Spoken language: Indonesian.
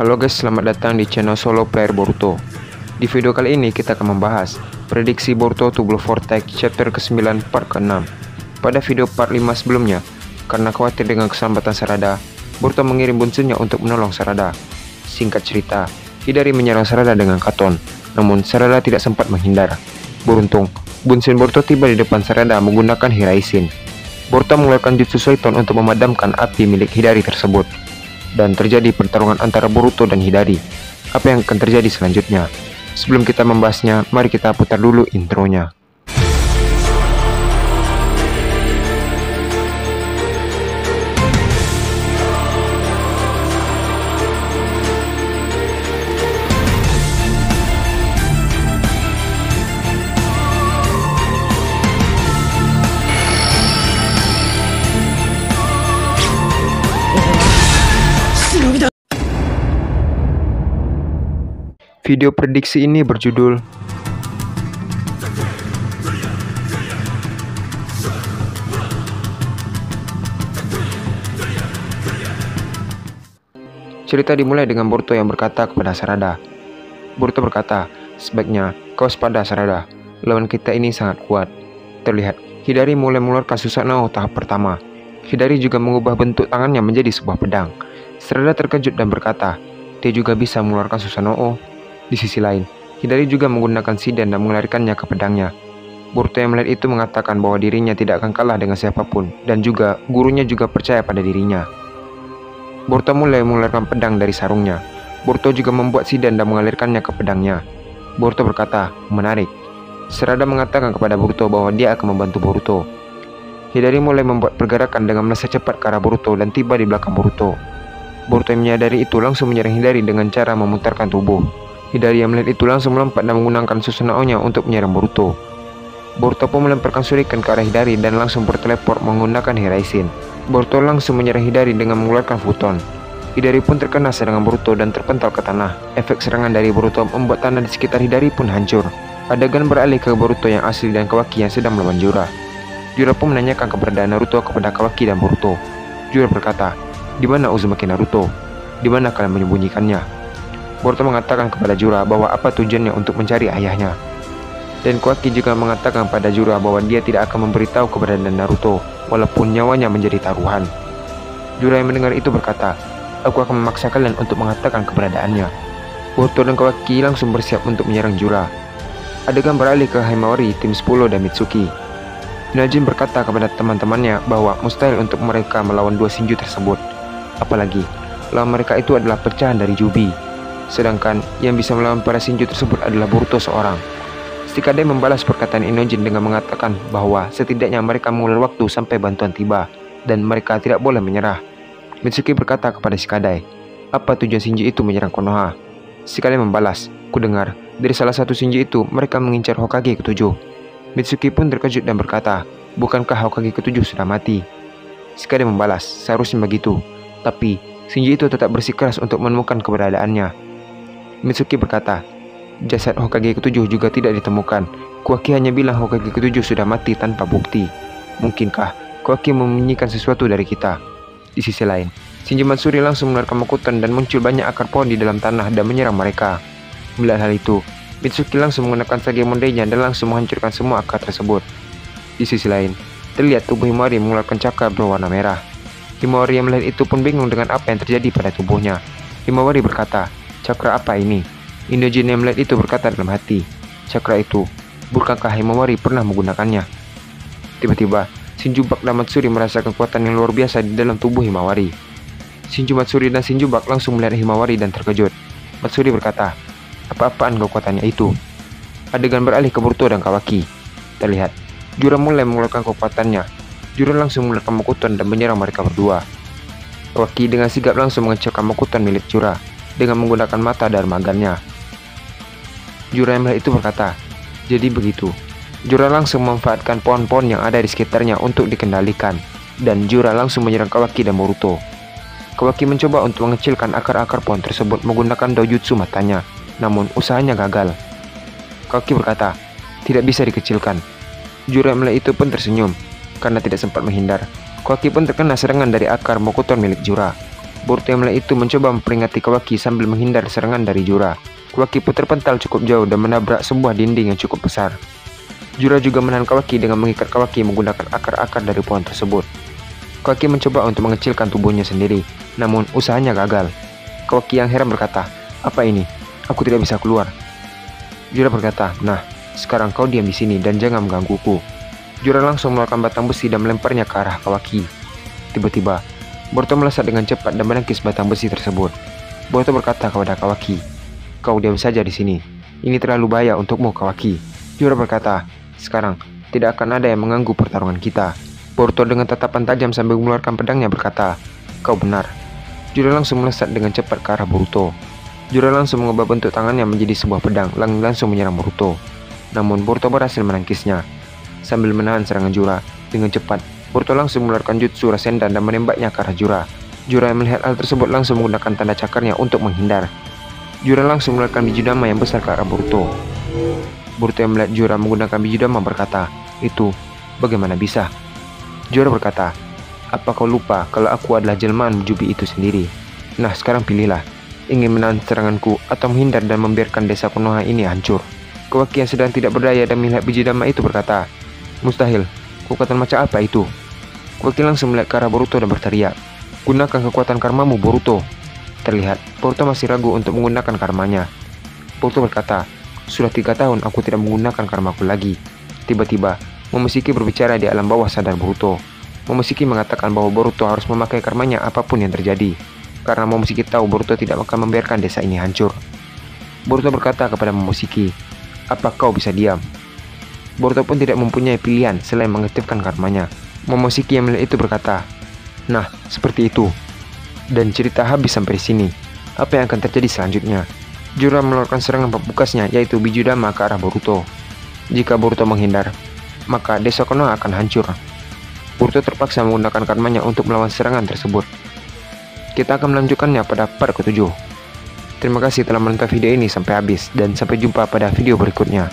Halo guys, selamat datang di channel Solo Player Boruto. Di video kali ini kita akan membahas prediksi Boruto to Blue Vortex chapter ke-9 part ke-6. Pada video part 5 sebelumnya, karena khawatir dengan keselamatan Sarada, Boruto mengirim bunsunya untuk menolong Sarada. Singkat cerita, Hidari menyerang Sarada dengan katon, namun Sarada tidak sempat menghindar. Beruntung, bunsun Boruto tiba di depan Sarada menggunakan Hiraishin. Boruto mengeluarkan jutsu Soiton untuk memadamkan api milik Hidari tersebut. Dan terjadi pertarungan antara Boruto dan Hidari. Apa yang akan terjadi selanjutnya? Sebelum kita membahasnya, mari kita putar dulu intronya. Video prediksi ini berjudul Cerita dimulai dengan Boruto yang berkata kepada Sarada. Boruto berkata, "Sebaiknya kau waspada Sarada, lawan kita ini sangat kuat." Terlihat Hidari mulai mengeluarkan Susanoo tahap pertama. Hidari juga mengubah bentuk tangannya menjadi sebuah pedang. Sarada terkejut dan berkata, dia juga bisa mengeluarkan Susanoo. Di sisi lain, Hidari juga menggunakan Shiden dan mengelarikannya ke pedangnya. Boruto yang melihat itu mengatakan bahwa dirinya tidak akan kalah dengan siapapun, dan juga gurunya juga percaya pada dirinya. Boruto mulai mengeluarkan pedang dari sarungnya. Boruto juga membuat Shiden dan mengalirkannya ke pedangnya. Boruto berkata, menarik. Sarada mengatakan kepada Boruto bahwa dia akan membantu Boruto. Hidari mulai membuat pergerakan dengan melesat cepat ke arah Boruto dan tiba di belakang Boruto. Boruto yang menyadari itu langsung menyerang Hidari dengan cara memutarkan tubuh. Hidari yang melihat itu langsung melompat dan menggunakan Susanoo-nya untuk menyerang Boruto. Boruto pun melemparkan shuriken ke arah Hidari dan langsung berteleport menggunakan Hiraishin. Boruto langsung menyerang Hidari dengan mengeluarkan Futon. Hidari pun terkena serangan Boruto dan terpental ke tanah. Efek serangan dari Boruto membuat tanah di sekitar Hidari pun hancur. Adegan beralih ke Boruto yang asli dan Kawaki yang sedang melawan Jura. Jura pun menanyakan keberadaan Naruto kepada Kawaki dan Boruto. Jura berkata, "Di mana Uzumaki Naruto? Di mana kalian menyembunyikannya?" Boruto mengatakan kepada Jura bahwa apa tujuannya untuk mencari ayahnya. Dan Kawaki juga mengatakan pada Jura bahwa dia tidak akan memberitahu keberadaan Naruto, walaupun nyawanya menjadi taruhan. Jura yang mendengar itu berkata, "Aku akan memaksa kalian untuk mengatakan keberadaannya." Boruto dan Kawaki langsung bersiap untuk menyerang Jura. Adegan beralih ke Himawari, tim 10 dan Mitsuki. Inojin berkata kepada teman-temannya bahwa mustahil untuk mereka melawan dua Shinju tersebut. Apalagi, lawan mereka itu adalah pecahan dari Jubi. Sedangkan yang bisa melawan para Shinju tersebut adalah Boruto seorang. Shikadai membalas perkataan Inojin dengan mengatakan bahwa setidaknya mereka mengulur waktu sampai bantuan tiba, dan mereka tidak boleh menyerah. Mitsuki berkata kepada Shikadai, "Apa tujuan Shinju itu menyerang Konoha?" Shikadai membalas, "Kudengar, dari salah satu Shinju itu mereka mengincar Hokage ke-7. Mitsuki pun terkejut dan berkata, "Bukankah Hokage ke-7 sudah mati?" Shikadai membalas, "Seharusnya begitu, tapi Shinju itu tetap bersikeras untuk menemukan keberadaannya." Mitsuki berkata, "Jasad Hokage ke-7 juga tidak ditemukan. Kawaki hanya bilang Hokage ke-7 sudah mati tanpa bukti. Mungkinkah Kawaki menyembunyikan sesuatu dari kita?" Di sisi lain, Shinji Matsuri langsung mengeluarkan Mokuton dan muncul banyak akar pohon di dalam tanah dan menyerang mereka. Melihat hal itu, Mitsuki langsung menggunakan Sagemon-nya dan langsung menghancurkan semua akar tersebut. Di sisi lain, terlihat tubuh Himawari mengeluarkan cakra berwarna merah. Himawari yang melihat itu pun bingung dengan apa yang terjadi pada tubuhnya. Himawari berkata, "Cakra apa ini?" Inojin yang melihat itu berkata dalam hati, "Cakra itu, bukankah Himawari pernah menggunakannya?" Tiba-tiba, Shinjubak dan Matsuri merasa kekuatan yang luar biasa di dalam tubuh Himawari. Shinju Matsuri dan Shinjubak langsung melihat Himawari dan terkejut. Matsuri berkata, "Apa-apaan kekuatannya itu?" Adegan beralih ke Boruto dan Kawaki. Terlihat, Jura mulai mengeluarkan kekuatannya. Jura langsung mengeluarkan Mokuton dan menyerang mereka berdua. Kawaki dengan sigap langsung mengecilkan Mokuton milik Jura dengan menggunakan mata darmagannya. Jura yang melihat itu berkata, "Jadi begitu." Jura langsung memanfaatkan pohon-pohon yang ada di sekitarnya untuk dikendalikan, dan Jura langsung menyerang Kawaki dan Boruto. Kawaki mencoba untuk mengecilkan akar-akar pohon tersebut menggunakan dojutsu matanya, namun usahanya gagal. Kawaki berkata, "Tidak bisa dikecilkan." Jura yang melihat itu pun tersenyum, karena tidak sempat menghindar. Kawaki pun terkena serangan dari akar Mokuton milik Jura. Boruto yang melihat itu mencoba memperingati Kawaki sambil menghindar serangan dari Jura. Kawaki pun terpental cukup jauh dan menabrak sebuah dinding yang cukup besar. Jura juga menahan Kawaki dengan mengikat Kawaki menggunakan akar-akar dari pohon tersebut. Kawaki mencoba untuk mengecilkan tubuhnya sendiri, namun usahanya gagal. Kawaki yang heran berkata, "Apa ini? Aku tidak bisa keluar." Jura berkata, "Nah, sekarang kau diam di sini dan jangan menggangguku." Jura langsung mengeluarkan batang besi dan melemparnya ke arah Kawaki. Tiba-tiba, Boruto melesat dengan cepat dan menangkis batang besi tersebut. Boruto berkata kepada Kawaki, "Kau diam saja di sini. Ini terlalu bahaya untukmu, Kawaki." Jura berkata, "Sekarang tidak akan ada yang mengganggu pertarungan kita." Boruto dengan tatapan tajam sambil mengeluarkan pedangnya berkata, "Kau benar." Jura langsung melesat dengan cepat ke arah Boruto. Jura langsung mengubah bentuk tangannya menjadi sebuah pedang langsung menyerang Boruto. Namun Boruto berhasil menangkisnya. Sambil menahan serangan Jura, dengan cepat Boruto langsung mengeluarkan jutsu Rasendan dan menembaknya ke arah Jura. Jura yang melihat hal tersebut langsung menggunakan tanda cakarnya untuk menghindar. Jura langsung mengeluarkan biju dama yang besar ke arah Boruto. Boruto yang melihat Jura menggunakan biju dama berkata, "Itu bagaimana bisa?" Jura berkata, "Apa kau lupa kalau aku adalah jelmaan Jubi itu sendiri? Nah, sekarang pilihlah, ingin menahan seranganku atau menghindar dan membiarkan desa Konoha ini hancur." Kawaki yang sedang tidak berdaya dan melihat biji dama itu berkata, "Mustahil, kekuatan macam apa itu?" Kawaki langsung melihat ke arah Boruto dan berteriak, "Gunakan kekuatan karmamu, Boruto." Terlihat, Boruto masih ragu untuk menggunakan karmanya. Boruto berkata, "Sudah 3 tahun aku tidak menggunakan karmaku lagi." Tiba-tiba, Momoshiki berbicara di alam bawah sadar Boruto. Momoshiki mengatakan bahwa Boruto harus memakai karmanya apapun yang terjadi, karena Momoshiki tahu Boruto tidak akan membiarkan desa ini hancur. Boruto berkata kepada Momoshiki, "Apa kau bisa diam?" Boruto pun tidak mempunyai pilihan selain mengaktifkan karmanya. Momoshiki yang melihat itu berkata, "Nah, seperti itu." Dan cerita habis sampai di sini. Apa yang akan terjadi selanjutnya? Jura mengeluarkan serangan pembukasnya, yaitu biju dama ke arah Boruto. Jika Boruto menghindar, maka desa Konoha akan hancur. Boruto terpaksa menggunakan karmanya untuk melawan serangan tersebut. Kita akan melanjutkannya pada part ke-7. Terima kasih telah menonton video ini sampai habis dan sampai jumpa pada video berikutnya.